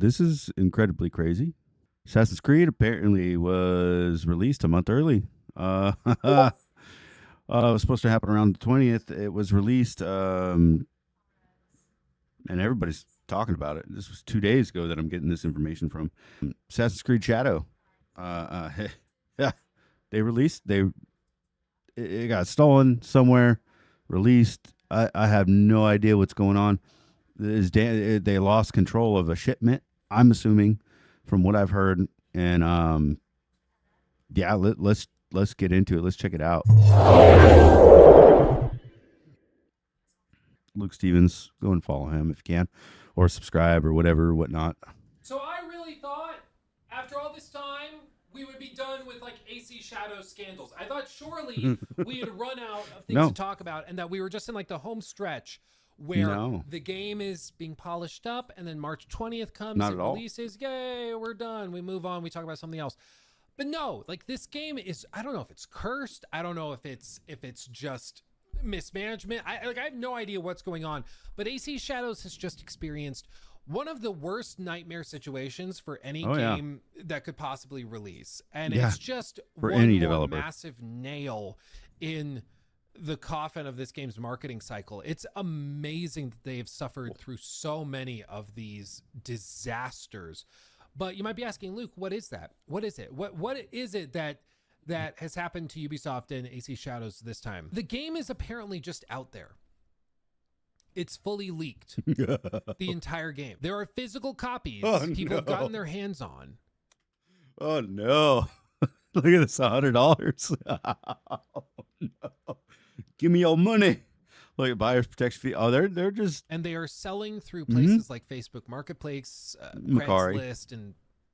this is incredibly crazy. Assassin's Creed apparently was released a month early. It was supposed to happen around the 20th. It was released, and everybody's talking about it. This was 2 days ago that I'm getting this information from. Assassin's Creed Shadow. Yeah, they released. It got stolen somewhere, released. I have no idea what's going on. They lost control of a shipment, I'm assuming, from what I've heard. And yeah, let's get into it. Let's check it out. Luke Stevens, go and follow him if you can, or subscribe or whatever, whatnot. So I really thought after all this time we would be done with like AC Shadow scandals. I thought surely we had run out of things to talk about, and that we were just in like the home stretch where the game is being polished up, and then March 20th comes, Not it at all. releases, yay, we're done. We move on, we talk about something else. But no, like this game is, I don't know if it's cursed. I don't know if it's just mismanagement. I have no idea what's going on. But AC Shadows has just experienced one of the worst nightmare situations for any game that could possibly release. And it's just for one any more developer. Massive nail in the coffin of this game's marketing cycle. It's amazing that they have suffered through so many of these disasters. But you might be asking, Luke, what is that? What is it? What is it that has happened to Ubisoft and AC Shadows this time? The game is apparently just out there. It's fully leaked. The entire game. There are physical copies people have gotten their hands on. Oh no. Look at this, $100. Oh, no. Give me your money. Look at buyer's protection fee. Oh, they're just, and they are selling through places like Facebook Marketplace, Craigslist, and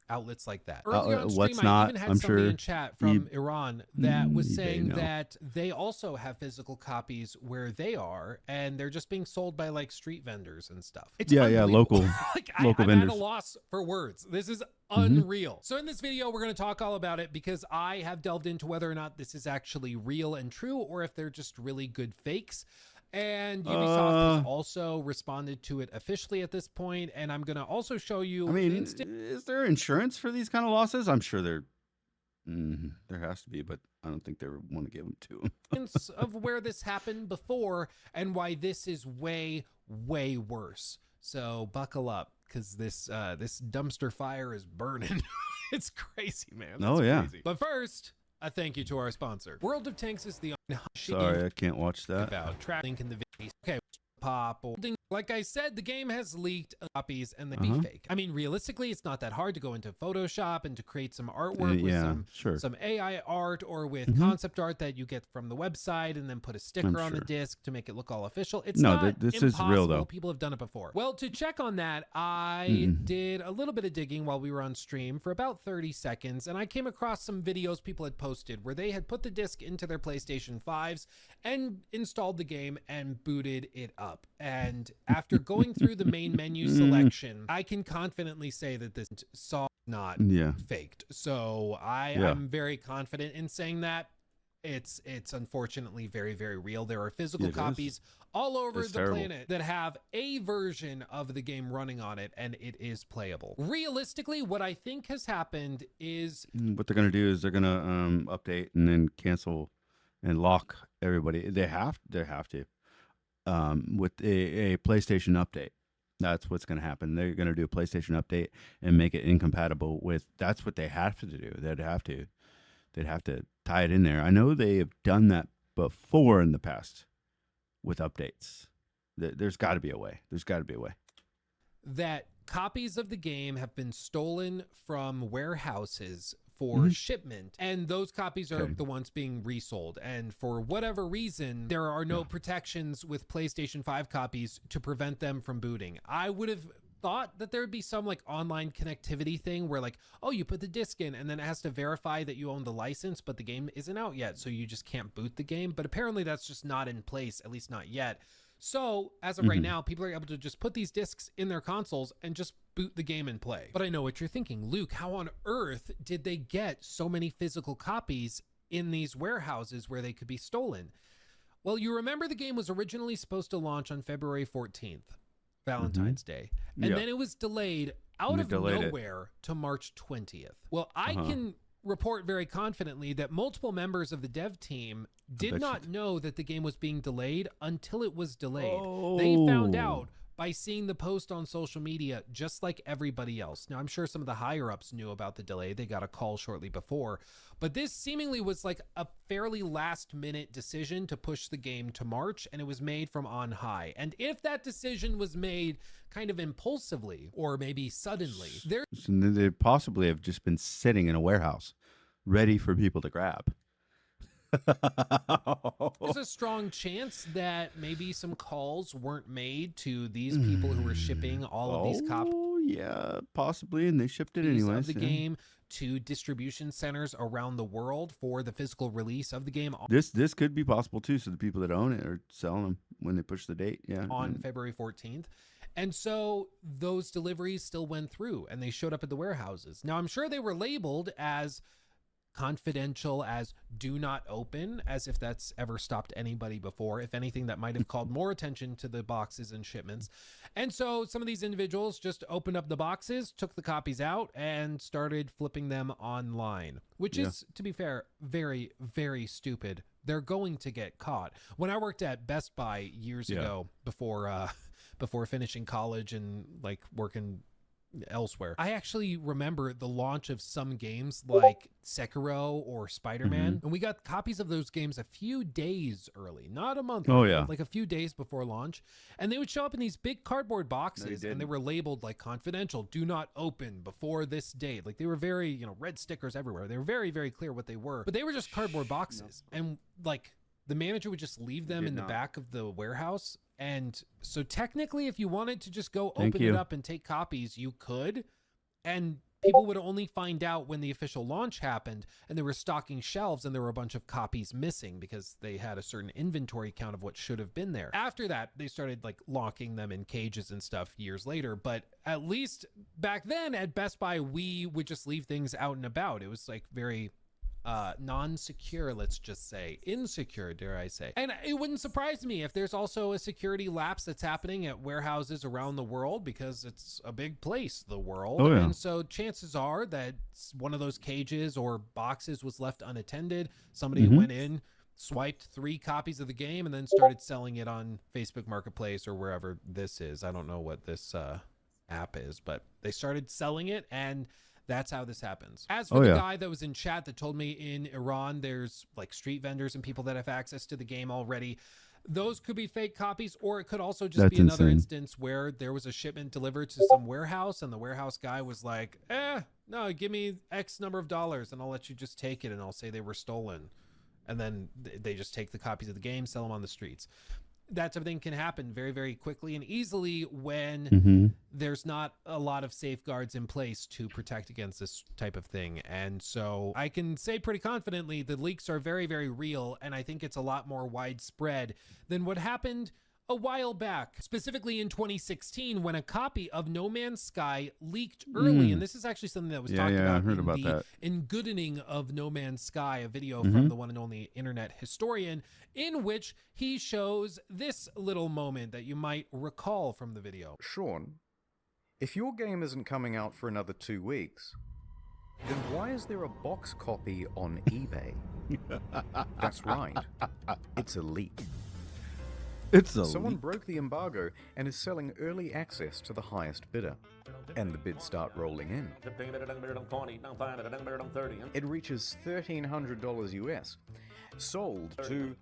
outlets like that. Early on stream, I even had somebody in chat from Iran that was saying that they also have physical copies where they are, and they're just being sold by like street vendors and stuff. It's local like, local I'm vendors. at a loss for words. This is unreal. So in this video, we're going to talk all about it because I have delved into whether or not this is actually real and true, or if they're just really good fakes. And Ubisoft has also responded to it officially at this point, and I'm going to also show you. I mean, is there insurance for these kind of losses? I'm sure there has to be, but I don't think they want to give them to them. Of where this happened before and why this is way, way worse. So buckle up, because this dumpster fire is burning. It's crazy, man. It's crazy. But first, a thank you to our sponsor. World of Tanks is the Sorry, I can't watch that. About track link in the video. Okay, pop. Like I said, the game has leaked copies and they be fake. I mean, realistically, it's not that hard to go into Photoshop and to create some artwork with some AI art, or with concept art that you get from the website, and then put a sticker on the disc to make it look all official. It's not this impossible. is real though. People have done it before. Well, to check on that, I did a little bit of digging while we were on stream for about 30 seconds, and I came across some videos people had posted where they had put the disc into their PlayStation 5s and installed the game and booted it up. And after going through the main menu selection, I can confidently say that this saw not faked. So I'm very confident in saying that. It's unfortunately very, very real. There are physical copies all over the planet that have a version of the game running on it, and it is playable. Realistically, what I think has happened is what they're going to do is they're going to update and then cancel and lock everybody. They have to. With a PlayStation update. That's what's going to happen. They're going to do a PlayStation update and make it incompatible with. That's what they have to do. They'd have to tie it in there. I know they have done that before in the past with updates. There's got to be a way. That copies of the game have been stolen from warehouses for shipment, and those copies are the ones being resold. And for whatever reason, there are no protections with PlayStation 5 copies to prevent them from booting. I would have thought that there would be some like online connectivity thing where like, oh, you put the disc in and then it has to verify that you own the license, but the game isn't out yet, so you just can't boot the game. But apparently that's just not in place, at least not yet. So as of right now, people are able to just put these discs in their consoles and just boot the game and play. But I know what you're thinking, Luke, how on earth did they get so many physical copies in these warehouses where they could be stolen? Well, you remember the game was originally supposed to launch on February 14th. Valentine's Day. And then it was delayed out of nowhere to March 20th. Well, I can report very confidently that multiple members of the dev team did not know that the game was being delayed until it was delayed. They found out by seeing the post on social media, just like everybody else. Now, I'm sure some of the higher ups knew about the delay. They got a call shortly before, but this seemingly was like a fairly last minute decision to push the game to March, and it was made from on high. And if that decision was made kind of impulsively or maybe suddenly, they possibly have just been sitting in a warehouse ready for people to grab. There's a strong chance that maybe some calls weren't made to these people who were shipping all of these copies. Oh, yeah, possibly, and they shipped it anyways. Of the game to distribution centers around the world for the physical release of the game. This could be possible too. So the people that own it are selling them when they push the date. Yeah, on February 14th. And so those deliveries still went through, and they showed up at the warehouses. Now, I'm sure they were labeled as confidential, as do not open, as if that's ever stopped anybody before. If anything, that might have called more attention to the boxes and shipments. And so some of these individuals just opened up the boxes, took the copies out, and started flipping them online, which is, to be fair, very, very stupid. They're going to get caught. When I worked at Best Buy years ago, before finishing college and like working elsewhere, I actually remember the launch of some games like Sekiro or Spider-Man, and we got copies of those games a few days early, not a month early, like a few days before launch, and they would show up in these big cardboard boxes, and they were labeled like confidential, do not open before this date. Like they were very, red stickers everywhere. They were very, very clear what they were, but they were just cardboard boxes, and like the manager would just leave them in the back of the warehouse. And so technically, if you wanted to just go open it up and take copies, you could. And people would only find out when the official launch happened and they were stocking shelves and there were a bunch of copies missing because they had a certain inventory count of what should have been there. After that, they started like locking them in cages and stuff years later. But at least back then at Best Buy, we would just leave things out and about. It was like very non-secure, let's just say, insecure, dare I say. And it wouldn't surprise me if there's also a security lapse that's happening at warehouses around the world, because it's a big place, the world. And so chances are that one of those cages or boxes was left unattended. Somebody went in, swiped 3 copies of the game, and then started selling it on Facebook Marketplace or wherever this is. I don't know what this app is, but they started selling it, and that's how this happens. As for the guy that was in chat that told me in Iran, there's like street vendors and people that have access to the game already. Those could be fake copies, or it could also just be another instance where there was a shipment delivered to some warehouse and the warehouse guy was like, no, give me X number of dollars and I'll let you just take it and I'll say they were stolen. And then they just take the copies of the game, sell them on the streets. That type of thing can happen very, very quickly and easily when there's not a lot of safeguards in place to protect against this type of thing. And so I can say pretty confidently the leaks are very, very real. And I think it's a lot more widespread than what happened a while back, specifically in 2016, when a copy of No Man's Sky leaked early. And this is actually something that was talked about in the Engoodening of No Man's Sky, a video from the one and only internet historian, in which he shows this little moment that you might recall from the video. Sean, if your game isn't coming out for another 2 weeks, then why is there a box copy on eBay? That's right. It's a leak. Someone broke the embargo and is selling early access to the highest bidder. And the bids start rolling in. It reaches $1,300 US. Sold to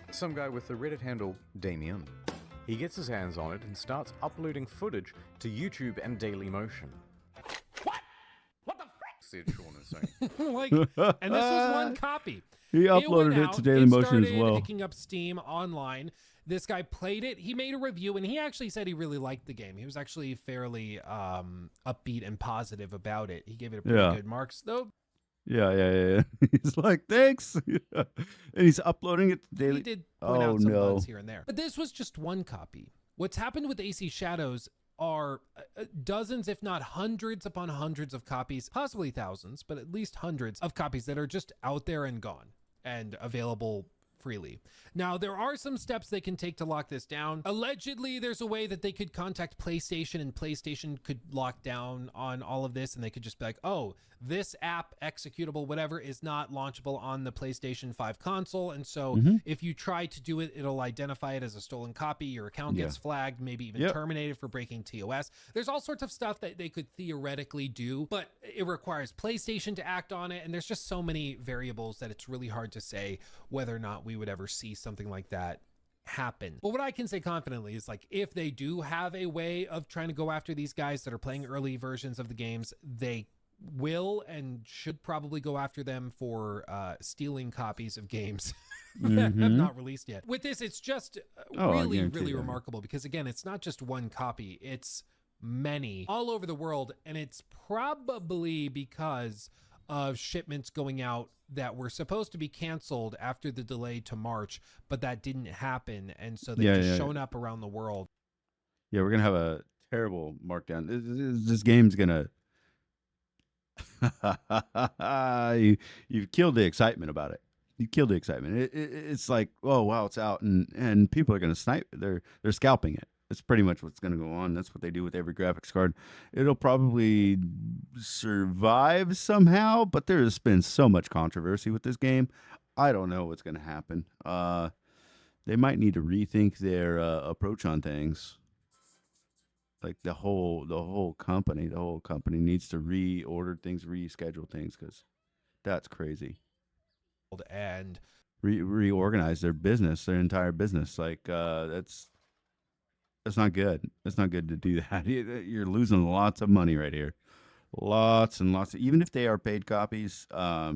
some guy with the Reddit handle Damien. He gets his hands on it and starts uploading footage to YouTube and Dailymotion. What the frick? Said Sean is saying. And this was one copy. He uploaded it to Dailymotion as well. Picking up Steam online. This guy played it. He made a review, and he actually said he really liked the game. He was actually fairly upbeat and positive about it. He gave it a pretty good marks, though. Yeah. He's like, thanks. And he's uploading it to Daily. He did point out some bugs here and there. But this was just one copy. What's happened with AC Shadows are dozens, if not hundreds upon hundreds of copies, possibly thousands, but at least hundreds of copies that are just out there and gone and available freely. Now, there are some steps they can take to lock this down. Allegedly, there's a way that they could contact PlayStation, and PlayStation could lock down on all of this, and they could just be like, oh, this app, executable, whatever, is not launchable on the PlayStation 5 console. And so if you try to do it, it'll identify it as a stolen copy. Your account gets flagged, maybe even terminated for breaking TOS. There's all sorts of stuff that they could theoretically do, but it requires PlayStation to act on it. And there's just so many variables that it's really hard to say whether or not we would ever see something like that happen. But what I can say confidently is, like, if they do have a way of trying to go after these guys that are playing early versions of the games, they will and should probably go after them for stealing copies of games that have not released yet. With this, it's just really remarkable, because again, it's not just one copy, it's many all over the world, and it's probably because of shipments going out that were supposed to be canceled after the delay to March, but that didn't happen, and so they've just shown up around the world. Yeah, we're gonna have a terrible markdown. This game's gonna you've killed the excitement about it. You killed the excitement. It's like, oh wow, it's out, and people are gonna snipe. They're scalping it. That's pretty much what's gonna go on. That's what they do with every graphics card. It'll probably survive somehow, but there's been so much controversy with this game. I don't know what's gonna happen. They might need to rethink their approach on things. Like the whole company needs to reorder things, reschedule things, because that's crazy. And reorganize their business, their entire business. Like that's not good. It's not good to do that. You're losing lots of money right here, lots and lots. Even if they are paid copies, I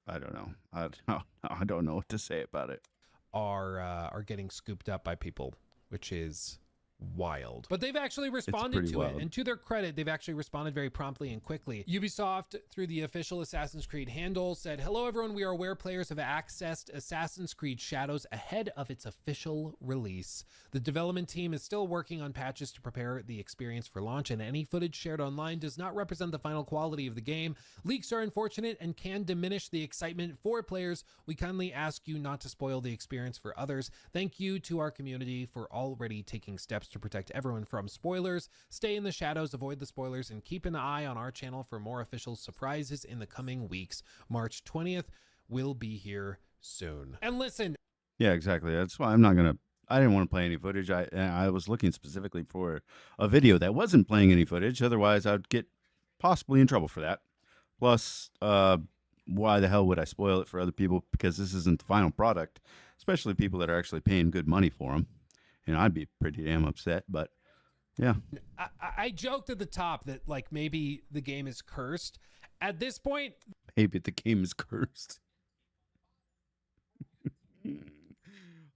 don't know. I don't know what to say about it. Are getting scooped up by people, which is wild. But they've actually responded to it, and to their credit, they've actually responded very promptly and quickly. Ubisoft, through the official Assassin's Creed handle, said, "Hello everyone, we are aware players have accessed Assassin's Creed Shadows ahead of its official release. The development team is still working on patches to prepare the experience for launch, and any footage shared online does not represent the final quality of the game. Leaks are unfortunate and can diminish the excitement for players. We kindly ask you not to spoil the experience for others. Thank you to our community for already taking steps to protect everyone from spoilers. Stay in the shadows, avoid the spoilers, and keep an eye on our channel for more official surprises in the coming weeks. March 20th will be here soon." And listen. Yeah, exactly. That's why I didn't want to play any footage. I was looking specifically for a video that wasn't playing any footage. Otherwise, I'd get possibly in trouble for that. Plus, why the hell would I spoil it for other people? Because this isn't the final product, especially people that are actually paying good money for them. And I'd be pretty damn upset, but yeah. I joked at the top that, like, maybe the game is cursed. At this point, maybe the game is cursed.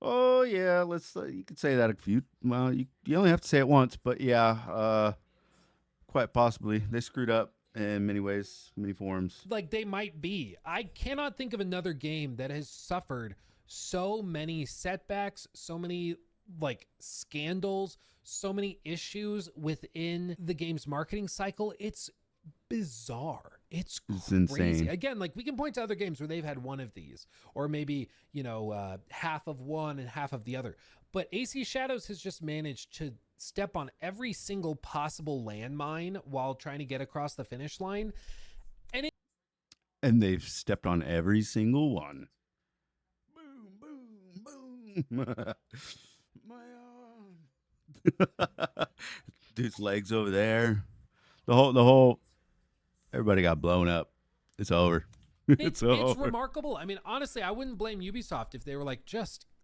Oh yeah, let's. You could say that a few. Well, you only have to say it once, but yeah, quite possibly they screwed up in many ways, many forms. Like, they might be. I cannot think of another game that has suffered so many setbacks, so many like scandals, so many issues within the game's marketing cycle. It's bizarre. It's crazy. Insane. Again, like, we can point to other games where they've had one of these, or maybe, half of one and half of the other. But AC Shadows has just managed to step on every single possible landmine while trying to get across the finish line. And they've stepped on every single one. Boom, boom, boom. My arm. Dude's legs over there. The whole everybody got blown up. It's over. It's over. It's remarkable. I mean, honestly, I wouldn't blame Ubisoft if they were like,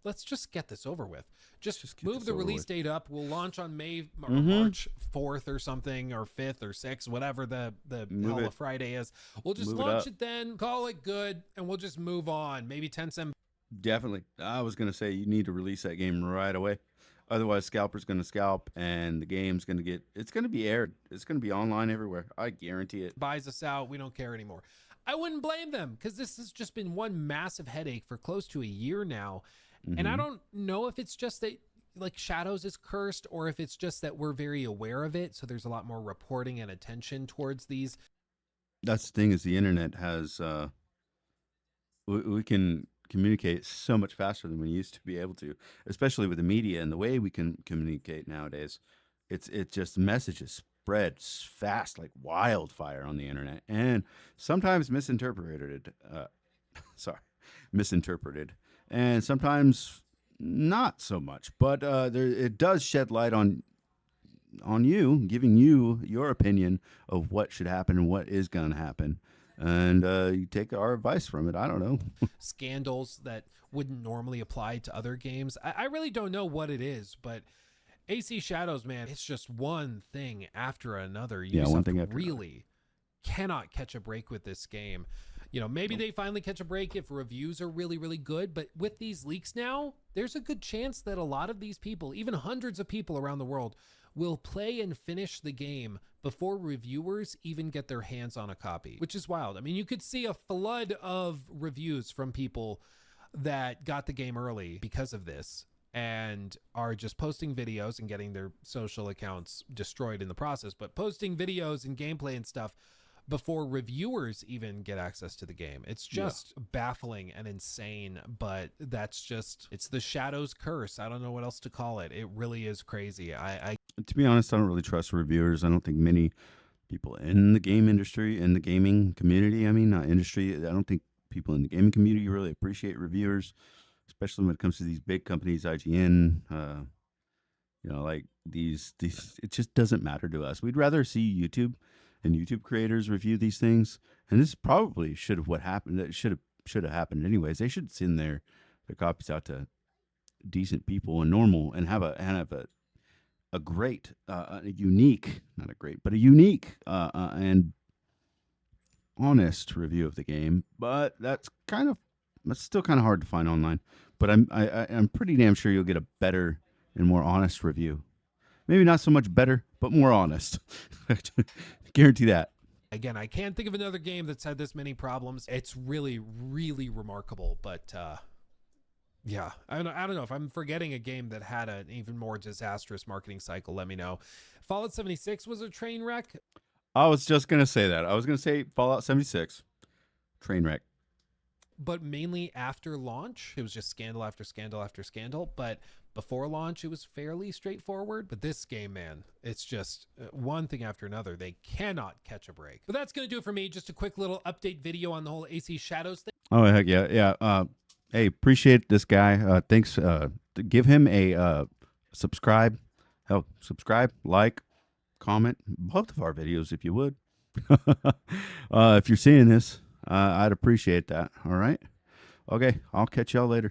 let's just get this over with. Just move the release date up. We'll launch on May or March 4th or something, or 5th or 6th, whatever the hell of Friday is. We'll just launch it then, call it good, and we'll just move on. Maybe Tencent. Definitely. I was going to say you need to release that game right away. Otherwise, scalper's going to scalp, and the game's going to it's going to be aired. It's going to be online everywhere. I guarantee it. Buys us out. We don't care anymore. I wouldn't blame them, because this has just been one massive headache for close to a year now. And I don't know if it's just that, like, Shadows is cursed, or if it's just that we're very aware of it. So there's a lot more reporting and attention towards these. That's the thing, is the internet has we can communicate so much faster than we used to be able to, especially with the media and the way we can communicate nowadays. It just messages spread fast like wildfire on the internet, and sometimes misinterpreted. Sorry, misinterpreted, and sometimes not so much. But it does shed light on you, giving you your opinion of what should happen and what is going to happen. And you take our advice from it. I don't know. Scandals that wouldn't normally apply to other games. I really don't know what it is, but AC Shadows, man, it's just one thing after another. Yeah, one thing after really cannot catch a break with this game. You know, maybe they finally catch a break if reviews are really, really good. But with these leaks now, there's a good chance that a lot of these people, even hundreds of people around the world, will play and finish the game before reviewers even get their hands on a copy, which is wild. I mean, you could see a flood of reviews from people that got the game early because of this and are just posting videos and getting their social accounts destroyed in the process, but posting videos and gameplay and stuff before reviewers even get access to the game. It's just baffling and insane, but that's just, it's the Shadows curse. I don't know what else to call it. It really is crazy. To be honest, I don't really trust reviewers. I don't think many people in the game industry, in the gaming community, I mean, not industry, I don't think people in the gaming community really appreciate reviewers, especially when it comes to these big companies, IGN, like these, it just doesn't matter to us. We'd rather see YouTube and YouTube creators review these things. And this probably should have what happened. That should have happened anyways. They should send their copies out to decent people and normal and have a great, a unique, not a great, but a unique and honest review of the game. But that's still kind of hard to find online. But I'm pretty damn sure you'll get a better and more honest review. Maybe not so much better, but more honest. Guarantee that. Again, I can't think of another game that's had this many problems. It's really, really remarkable. But yeah, I don't know if I'm forgetting a game that had an even more disastrous marketing cycle. Let me know. Fallout 76 was a train wreck. I was just going to say that. I was going to say Fallout 76, train wreck. But mainly after launch, it was just scandal after scandal after scandal. But before launch, it was fairly straightforward. But this game, man, it's just one thing after another. They cannot catch a break. But that's going to do it for me. Just a quick little update video on the whole AC Shadows thing. Oh, heck yeah. Yeah. Hey, appreciate this guy. Thanks. Give him a subscribe. Help subscribe, like, comment both of our videos if you would. If you're seeing this, I'd appreciate that. All right. Okay. I'll catch y'all later.